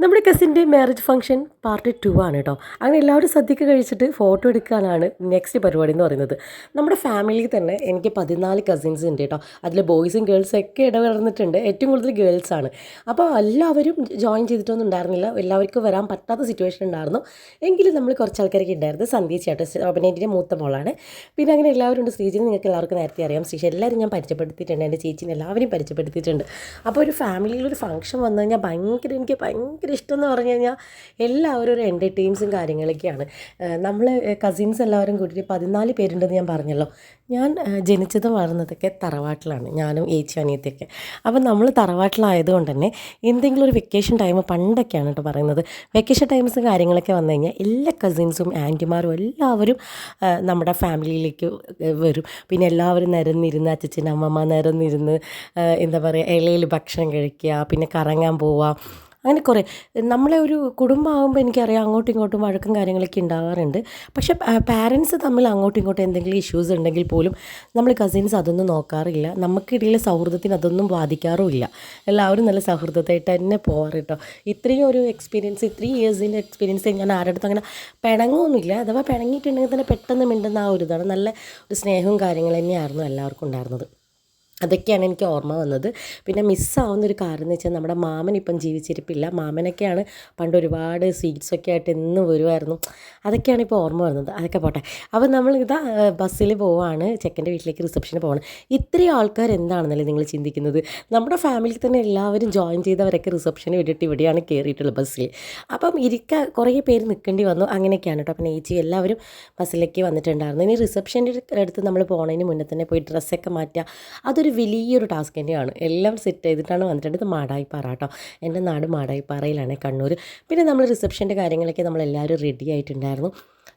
നമ്മുടെ കസിൻ്റെ marriage function part 2 ആണ് കേട്ടോ. അങ്ങനെ എല്ലാവരും സദ്യയൊക്കെ കഴിച്ചിട്ട് ഫോട്ടോ എടുക്കാനാണ് നെക്സ്റ്റ് പരിപാടി എന്ന് പറയുന്നത്. നമ്മുടെ ഫാമിലിയിൽ തന്നെ എനിക്ക് 14 കസിൻസ് ഉണ്ട് കേട്ടോ. അതിൽ ബോയ്സും ഗേൾസും ഒക്കെ ഇടകലർന്നിട്ടുണ്ട്. ഏറ്റവും കൂടുതൽ ഗേൾസാണ്. അപ്പോൾ എല്ലാവരും ജോയിൻ ചെയ്തിട്ടൊന്നും ഉണ്ടായിരുന്നില്ല. എല്ലാവർക്കും വരാൻ പറ്റാത്ത സിറ്റുവേഷൻ ഉണ്ടായിരുന്നു. എങ്കിലും നമ്മൾ കുറച്ച് ആൾക്കാരൊക്കെ ഉണ്ടായിരുന്നു. സന്ധ്യ ചേട്ടൻ അഭിനയത്തിൻ്റെ മൂത്ത മോളാണ്. പിന്നെ അങ്ങനെ എല്ലാവരും ഉണ്ട്. ശ്രീജിനെ നിങ്ങൾക്ക് എല്ലാവർക്കും നേരത്തെ അറിയാം. ശ്രീജ എല്ലാവരും ഞാൻ പരിചയപ്പെടുത്തിയിട്ടുണ്ട്. എൻ്റെ ചേച്ചീനെ എല്ലാവരും പരിചയപ്പെടുത്തിയിട്ടുണ്ട്. അപ്പോൾ ഒരു ഫാമിലിയിലൊരു ഫംഗ്ഷൻ വന്നു കഴിഞ്ഞാൽ എനിക്ക് ഭയങ്കര ഇഷ്ടം എന്ന് പറഞ്ഞു കഴിഞ്ഞാൽ എല്ലാവരും ഒരു എൻ്റർടൈൻസും കാര്യങ്ങളൊക്കെയാണ്. നമ്മൾ കസിൻസ് എല്ലാവരും കൂട്ടിയിട്ട് 14 പേരുണ്ടെന്ന് ഞാൻ പറഞ്ഞല്ലോ. ഞാൻ ജനിച്ചതും വളർന്നതൊക്കെ തറവാട്ടിലാണ്, ഞാനും ഏച്ചി അനിയത്തിയൊക്കെ. അപ്പം നമ്മൾ തറവാട്ടിലായതുകൊണ്ട് തന്നെ എന്തെങ്കിലും ഒരു വെക്കേഷൻ ടൈം പണ്ടൊക്കെയാണ് കേട്ടോ പറയുന്നത്. വെക്കേഷൻ ടൈംസും കാര്യങ്ങളൊക്കെ വന്നു കഴിഞ്ഞാൽ എല്ലാ കസിൻസും ആൻറ്റിമാരും എല്ലാവരും നമ്മുടെ ഫാമിലിയിലേക്ക് വരും. പിന്നെ എല്ലാവരും നിരന്നിരുന്ന് അച്ഛൻ അമ്മമ്മ നിരന്നിരുന്ന് എന്താ പറയുക, ഇലയിൽ ഭക്ഷണം കഴിക്കുക, പിന്നെ കറങ്ങാൻ പോവുക, അങ്ങനെ കുറേ. നമ്മളെ ഒരു കുടുംബമാകുമ്പോൾ എനിക്കറിയാം അങ്ങോട്ടും ഇങ്ങോട്ടും വഴക്കും കാര്യങ്ങളൊക്കെ ഉണ്ടാവാറുണ്ട്. പക്ഷേ പാരൻസ് തമ്മിൽ അങ്ങോട്ടും ഇങ്ങോട്ടും എന്തെങ്കിലും ഇഷ്യൂസ് ഉണ്ടെങ്കിൽ പോലും നമ്മൾ കസിൻസ് അതൊന്നും നോക്കാറില്ല. നമുക്കിടയിലെ സൗഹൃദത്തിന് അതൊന്നും ബാധിക്കാറുമില്ല. എല്ലാവരും നല്ല സൗഹൃദത്തായിട്ട് തന്നെ പോകാറ് കേട്ടോ. ഇത്രയും ഒരു എക്സ്പീരിയൻസ്, 3 ഇയേഴ്സിൻ്റെ എക്സ്പീരിയൻസ് ഞാൻ ആരുടെ അടുത്തും അങ്ങനെ പിണങ്ങുമൊന്നുമില്ല. അഥവാ പിണങ്ങിയിട്ടുണ്ടെങ്കിൽ തന്നെ പെട്ടെന്ന് മിണ്ടുന്ന ആ ഒരു ഇതാണ്. നല്ല ഒരു സ്നേഹവും കാര്യങ്ങൾ തന്നെയായിരുന്നു എല്ലാവർക്കും ഉണ്ടായിരുന്നത്. അതൊക്കെയാണ് എനിക്ക് ഓർമ്മ വന്നത്. പിന്നെ മിസ്സാവുന്നൊരു കാരണം എന്ന് വെച്ചാൽ നമ്മുടെ മാമൻ ഇപ്പം ജീവിച്ചിരിപ്പില്ല. മാമനൊക്കെയാണ് പണ്ട് ഒരുപാട് സ്വീറ്റ്സൊക്കെ ആയിട്ട് എന്നും വരുമായിരുന്നു. അതൊക്കെയാണ് ഇപ്പോൾ ഓർമ്മ വരുന്നത്. അതൊക്കെ പോട്ടെ. അപ്പോൾ നമ്മൾ ബസ്സിൽ പോവാണ്, ചെക്കൻ്റെ വീട്ടിലേക്ക് റിസപ്ഷന് പോവാണ്. ഇത്രയും ആൾക്കാർ എന്താണെന്നല്ലേ നിങ്ങൾ ചിന്തിക്കുന്നത്? നമ്മുടെ ഫാമിലിയിൽ തന്നെ എല്ലാവരും ജോയിൻ ചെയ്തവരൊക്കെ റിസപ്ഷന് വേണ്ടിയിട്ട് ഇവിടെയാണ് കയറിയിട്ടുള്ളത് ബസ്സിൽ. അപ്പം കുറേ പേര് നിൽക്കേണ്ടി വന്നു. അങ്ങനെയൊക്കെയാണ് കേട്ടോ. പിന്നെ ഏച്ചി എല്ലാവരും ബസ്സിലേക്ക് വന്നിട്ടുണ്ടായിരുന്നു. ഇനി റിസപ്ഷൻ്റെ അടുത്ത് നമ്മൾ പോകുന്നതിന് മുന്നേ തന്നെ പോയി ഡ്രസ്സൊക്കെ മാറ്റുക, അതൊരു വലിയൊരു ടാസ്ക് തന്നെയാണ്. എല്ലാം സെറ്റ് ചെയ്തിട്ടാണ് വന്നിട്ടുണ്ട്. ഇത് മാടായിപ്പാറ കേട്ടോ. എൻ്റെ നാട് മാടായിപ്പാറയിലാണ്, കണ്ണൂർ. പിന്നെ നമ്മൾ റിസപ്ഷൻ്റെ കാര്യങ്ങളൊക്കെ നമ്മളെല്ലാവരും റെഡി ആയിട്ടുണ്ടായിരുന്നു.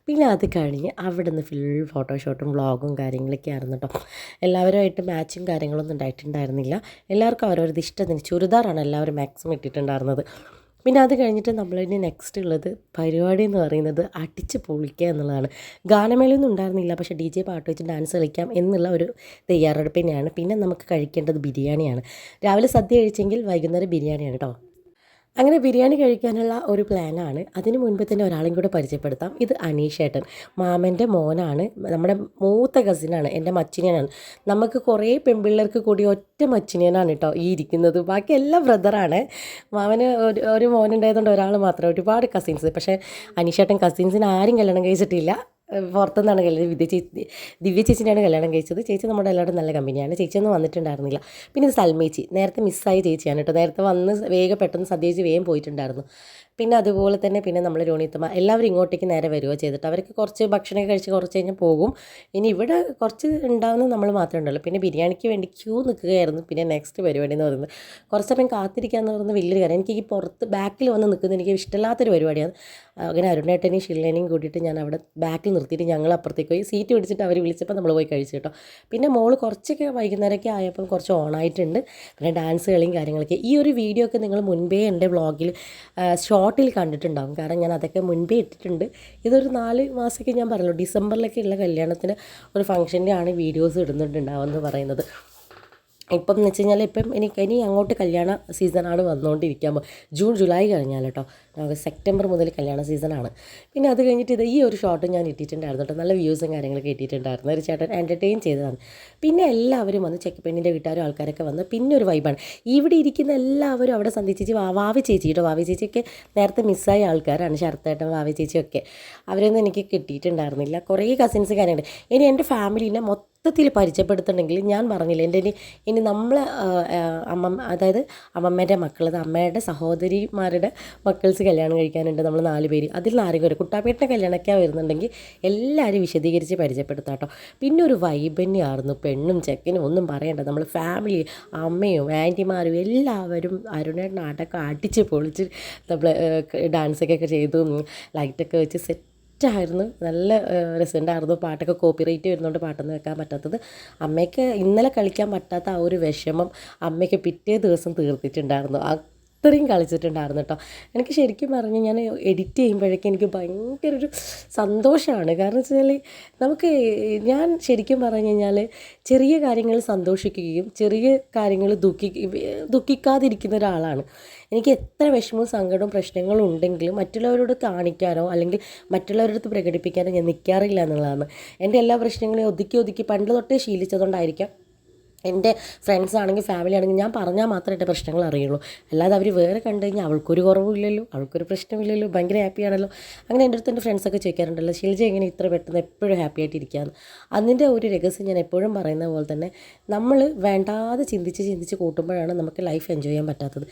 പിന്നെ അത് കഴിഞ്ഞ് അവിടെ നിന്ന് ഫുൾ ഫോട്ടോഷൂട്ടും വ്ളോഗും കാര്യങ്ങളൊക്കെ ആയിരുന്നു കേട്ടോ. എല്ലാവരുമായിട്ട് മാച്ചും കാര്യങ്ങളൊന്നും ഉണ്ടായിട്ടുണ്ടായിരുന്നില്ല. എല്ലാവർക്കും അവരവരുടെ ഇഷ്ടത്തിന് ചുരിദാറാണ് എല്ലാവരും മാക്സിമം ഇട്ടിട്ടുണ്ടായിരുന്നത്. പിന്നെ അത് കഴിഞ്ഞിട്ട് നമ്മളിനി നെക്സ്റ്റ് ഉള്ളത് പരിപാടി എന്ന് പറയുന്നത് അടിച്ച് പൊളിക്കുക എന്നുള്ളതാണ്. ഗാനമേളയൊന്നും ഉണ്ടായിരുന്നില്ല, പക്ഷേ DJ പാട്ട് വെച്ച് ഡാൻസ് കളിക്കാം എന്നുള്ള ഒരു തയ്യാറെടുപ്പ് തന്നെയാണ്. പിന്നെ നമുക്ക് കഴിക്കേണ്ടത് ബിരിയാണിയാണ്. രാവിലെ സദ്യ കഴിച്ചെങ്കിൽ വൈകുന്നേരം ബിരിയാണിയാണ് കേട്ടോ. അങ്ങനെ ബിരിയാണി കഴിക്കാനുള്ള ഒരു പ്ലാനാണ്. അതിന് മുൻപ് തന്നെ ഒരാളെയും കൂടെ പരിചയപ്പെടുത്താം. ഇത് അനീഷേട്ടൻ, മാമൻ്റെ മോനാണ്, നമ്മുടെ മൂത്ത കസിനാണ്, എൻ്റെ മച്ചിനിയനാണ്. നമുക്ക് കുറേ പെൺപിള്ളേർക്ക് കൂടി ഒറ്റ മച്ചിനിയനാണ് കേട്ടോ ഈ ഇരിക്കുന്നത്. ബാക്കി എല്ലാം ബ്രദറാണ്. മാമന് ഒരു മോനുണ്ടായതുകൊണ്ട് ഒരാൾ മാത്രം, ഒരുപാട് കസിൻസ്. പക്ഷേ അനീഷേട്ടൻ കസിൻസിന് ആരും കല്യാണം കഴിച്ചിട്ടില്ല. പുറത്തുനിന്നാണ് കല്യാണം. ദിവ്യ ചേച്ചിനെയാണ് കല്യാണം കഴിച്ചത്. ചേച്ചി നമ്മുടെ എല്ലാവരും നല്ല കമ്പനിയാണ്. ചേച്ചിയൊന്നും വന്നിട്ടുണ്ടായിരുന്നില്ല. പിന്നെ ഇത് സൽമേച്ചി, നേരത്തെ മിസ്സായ ചേച്ചിയാണ് കേട്ടോ. നേരത്തെ വന്ന് വേഗം പെട്ടെന്ന് സദ്യേച്ചി വേഗം പോയിട്ടുണ്ടായിരുന്നു. പിന്നെ അതുപോലെ തന്നെ പിന്നെ നമ്മൾ രോണിത്തമ്മ എല്ലാവരും ഇങ്ങോട്ടേക്ക് നേരെ വരികയോ ചെയ്തിട്ട് അവർക്ക് കുറച്ച് ഭക്ഷണമൊക്കെ കഴിച്ച് കുറച്ച് കഴിഞ്ഞാൽ പോകും. ഇനി ഇവിടെ കുറച്ച് ഉണ്ടാകുന്നത് നമ്മൾ മാത്രമേ ഉണ്ടല്ലോ. പിന്നെ ബിരിയാണിക്ക് വേണ്ടി ക്യൂ നിൽക്കുകയായിരുന്നു. പിന്നെ നെക്സ്റ്റ് പരിപാടി എന്ന് പറയുന്നത് കുറച്ച് സമയം കാത്തിരിക്കാമെന്ന് പറയുന്നത് വലിയൊരു കാര്യം. എനിക്ക് ഈ പുറത്ത് ബാക്കിൽ വന്ന് നിൽക്കുന്നത് എനിക്ക് ഇഷ്ടമില്ലാത്തൊരു പരിപാടിയാണ്. അങ്ങനെ അരുണേട്ടനെയും ഷില്ലേനെയും കൂട്ടിയിട്ട് ഞാൻ അവിടെ ബാക്കിൽ നിർത്തിയിട്ട് ഞങ്ങൾ അപ്പുറത്തേക്ക് പോയി സീറ്റ് പിടിച്ചിട്ട് അവർ വിളിച്ചപ്പോൾ നമ്മൾ പോയി കഴിച്ചു കേട്ടോ. പിന്നെ മോള് കുറച്ചൊക്കെ വൈകുന്നേരമൊക്കെ ആയപ്പോൾ കുറച്ച് ഓണായിട്ടുണ്ട്. പിന്നെ ഡാൻസ് കളിയും കാര്യങ്ങളൊക്കെ. ഈ ഒരു വീഡിയോ ഒക്കെ നിങ്ങൾ മുൻപേ എൻ്റെ വ്ളോഗിൽ ഷോർട്ടിൽ കണ്ടിട്ടുണ്ടാകും. കാരണം ഞാൻ അതൊക്കെ മുൻപേ ഇട്ടിട്ടുണ്ട്. ഇതൊരു 4 മാസമൊക്കെ ഞാൻ പറഞ്ഞല്ലോ, ഡിസംബറിലൊക്കെ ഉള്ള കല്യാണത്തിന് ഒരു ഫംഗ്ഷൻ്റെ ആണ് വീഡിയോസ് ഇടുന്നുണ്ടാവുമെന്ന് പറയുന്നത്. ഇപ്പം എന്ന് വെച്ച് കഴിഞ്ഞാൽ ഇനി അങ്ങോട്ട് കല്യാണ സീസണാണ് വന്നുകൊണ്ടിരിക്കാൻ ജൂൺ ജൂലൈ കഴിഞ്ഞാൽ കേട്ടോ. സെപ്റ്റംബർ മുതൽ കല്യാണ സീസണാണ്. പിന്നെ അത് കഴിഞ്ഞിട്ട് ഈ ഒരു ഷോട്ട് ഞാൻ ഇട്ടിട്ടുണ്ടായിരുന്നു കേട്ടോ. നല്ല വ്യൂസും കാര്യങ്ങളൊക്കെ ഇട്ടിട്ടുണ്ടായിരുന്നു. ഒരു ചേട്ടൻ എൻ്റർടൈൻ ചെയ്തതാണ്. പിന്നെ എല്ലാവരും വന്ന് ചെക്കപ്പെണ്ണിൻ്റെ വീട്ടുകാരും ആൾക്കാരൊക്കെ വന്ന് പിന്നെ ഒരു വൈബാണ്. ഇവിടെ ഇരിക്കുന്ന എല്ലാവരും അവിടെ സന്ധ്യ ചേച്ചി, വാവി ചേച്ചി കേട്ടോ. വാവി ചേച്ചിയൊക്കെ നേരത്തെ മിസ്സായ ആൾക്കാരാണ്. ശരത്തേട്ടൻ, വാവി ചേച്ചിയൊക്കെ അവരൊന്നും എനിക്ക് കിട്ടിയിട്ടുണ്ടായിരുന്നില്ല. കുറേ കസിൻസ് കാര്യങ്ങളുണ്ട്. ഇനി എൻ്റെ ഫാമിലീനെ മൊത്തത്തിൽ പരിചയപ്പെടുത്തുന്നുണ്ടെങ്കിൽ ഞാൻ പറഞ്ഞില്ല, എൻ്റെ ഇനി നമ്മൾ അതായത് അമ്മമ്മേൻ്റെ മക്കൾ, അമ്മയുടെ സഹോദരിമാരുടെ മക്കൾസ് കല്യാണം കഴിക്കാനുണ്ട്. നമ്മൾ 4 പേര്, അതിൽ 4 പേര് കുട്ടാപ്പേട്ടൻ്റെ കല്യാണമൊക്കെ വരുന്നുണ്ടെങ്കിൽ എല്ലാവരും വിശദീകരിച്ച് പരിചയപ്പെടുത്താം കേട്ടോ. പിന്നെ ഒരു വൈബ് തന്നെയായിരുന്നു. പെണ്ണും ചെക്കനും ഒന്നും പറയണ്ട. നമ്മൾ ഫാമിലി, അമ്മയും ആൻറ്റിമാരും എല്ലാവരും അരുണേട്ടൻ അടക്കം അടിച്ച് പൊളിച്ച് നമ്മൾ ഡാൻസൊക്കെ ചെയ്തു, ലൈറ്റൊക്കെ വെച്ച് സെറ്റായിരുന്നു. നല്ല രസമുണ്ടായിരുന്നു. പാട്ടൊക്കെ കോപ്പിറൈറ്റ് വരുന്നതുകൊണ്ട് പാട്ടൊന്നും വെക്കാൻ പറ്റാത്തത്. അമ്മയ്ക്ക് ഇന്നലെ കളിക്കാൻ പറ്റാത്ത ആ ഒരു വിഷമം അമ്മയ്ക്ക് പിറ്റേ ദിവസം തീർത്തിട്ടുണ്ടായിരുന്നു. അത്രയും കളിച്ചിട്ടുണ്ടായിരുന്നു കേട്ടോ. എനിക്ക് ശരിക്കും പറഞ്ഞ് ഞാൻ എഡിറ്റ് ചെയ്യുമ്പോഴേക്കും എനിക്ക് ഭയങ്കര ഒരു സന്തോഷമാണ്. കാരണം വെച്ചാൽ നമുക്ക് ഞാൻ ശരിക്കും പറഞ്ഞു കഴിഞ്ഞാൽ ചെറിയ കാര്യങ്ങൾ സന്തോഷിക്കുകയും ചെറിയ കാര്യങ്ങൾ ദുഃഖിക്കാതിരിക്കുന്ന ഒരാളാണ്. എനിക്ക് എത്ര വിഷമവും സങ്കടവും പ്രശ്നങ്ങളും ഉണ്ടെങ്കിലും മറ്റുള്ളവരോട് കാണിക്കാനോ അല്ലെങ്കിൽ മറ്റുള്ളവരുടെ അടുത്ത് പ്രകടിപ്പിക്കാനോ ഞാൻ നിൽക്കാറില്ല എന്നുള്ളതാണ്. എൻ്റെ എല്ലാ പ്രശ്നങ്ങളെയും ഒതുക്കി ഒതുക്കി പണ്ട് തൊട്ടേ ശീലിച്ചതുകൊണ്ടായിരിക്കാം എൻ്റെ ഫ്രണ്ട്സ് ആണെങ്കിൽ ഫാമിലി ആണെങ്കിൽ ഞാൻ പറഞ്ഞാൽ മാത്രമേ എൻ്റെ പ്രശ്നങ്ങൾ അറിയുള്ളൂ. അല്ലാതെ അവർ വേറെ കണ്ടു കഴിഞ്ഞാൽ അവൾക്കൊരു കുറവില്ലല്ലോ, അവൾക്കൊരു പ്രശ്നമില്ലല്ലോ, ഭയങ്കര ഹാപ്പിയാണല്ലോ. അങ്ങനെ എൻ്റെ അടുത്ത് എൻ്റെ ഫ്രണ്ട്സൊക്കെ ചോദിക്കാറുണ്ടല്ലോ, ഷിൽജ എങ്ങനെ ഇത്ര പെട്ടെന്ന് എപ്പോഴും ഹാപ്പി ആയിട്ടിരിക്കുകയെന്ന്. അതിൻ്റെ ഒരു രഹസ്യം ഞാൻ എപ്പോഴും പറയുന്ന പോലെ തന്നെ നമ്മൾ വേണ്ടാതെ ചിന്തിച്ച് കൂട്ടുമ്പോഴാണ് നമുക്ക് ലൈഫ് എൻജോയ് ചെയ്യാൻ പറ്റാത്തത്.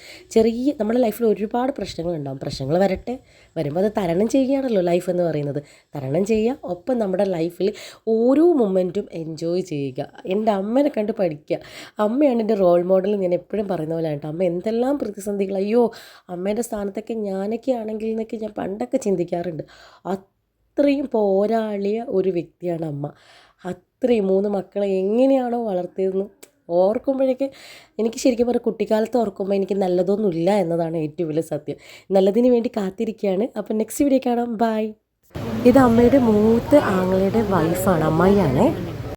നമ്മുടെ ലൈഫിൽ ഒരുപാട് പ്രശ്നങ്ങളുണ്ടാകും. പ്രശ്നങ്ങൾ വരട്ടെ, വരുമ്പോൾ അത് തരണം ചെയ്യുകയാണല്ലോ ലൈഫ് എന്ന് പറയുന്നത്. തരണം ചെയ്യുക, ഒപ്പം നമ്മുടെ ലൈഫിൽ ഓരോ മൊമെൻറ്റും എൻജോയ് ചെയ്യുക. എൻ്റെ അമ്മേനെ കണ്ട് പഠിക്കുക. അമ്മയാണ് എൻ്റെ റോൾ മോഡൽ. ഞാൻ എപ്പോഴും പറയുന്ന പോലെ കേട്ടോ, അമ്മ എന്തെല്ലാം പ്രതിസന്ധികൾ, അയ്യോ അമ്മേൻ്റെ സ്ഥാനത്തൊക്കെ ഞാനൊക്കെ ആണെങ്കിൽ എന്നൊക്കെ ഞാൻ പണ്ടൊക്കെ ചിന്തിക്കാറുണ്ട്. അത്രയും പോരാളിയ ഒരു വ്യക്തിയാണ് അമ്മ. അത്രയും 3 മക്കളെ എങ്ങനെയാണോ വളർത്തിയതെന്ന് ഓർക്കുമ്പോഴേക്ക് എനിക്ക് ശരിക്കും പറഞ്ഞാൽ കുട്ടിക്കാലത്ത് ഓർക്കുമ്പോൾ എനിക്ക് നല്ലതൊന്നുമില്ല എന്നതാണ് ഏറ്റവും വലിയ സത്യം. നല്ലതിന് വേണ്ടി കാത്തിരിക്കുകയാണ്. അപ്പം നെക്സ്റ്റ് വീഡിയോ കാണാം. ബൈ. ഇത് അമ്മയുടെ മൂത്ത ആങ്ങളുടെ വൈഫാണ്, അമ്മായിയാണേ.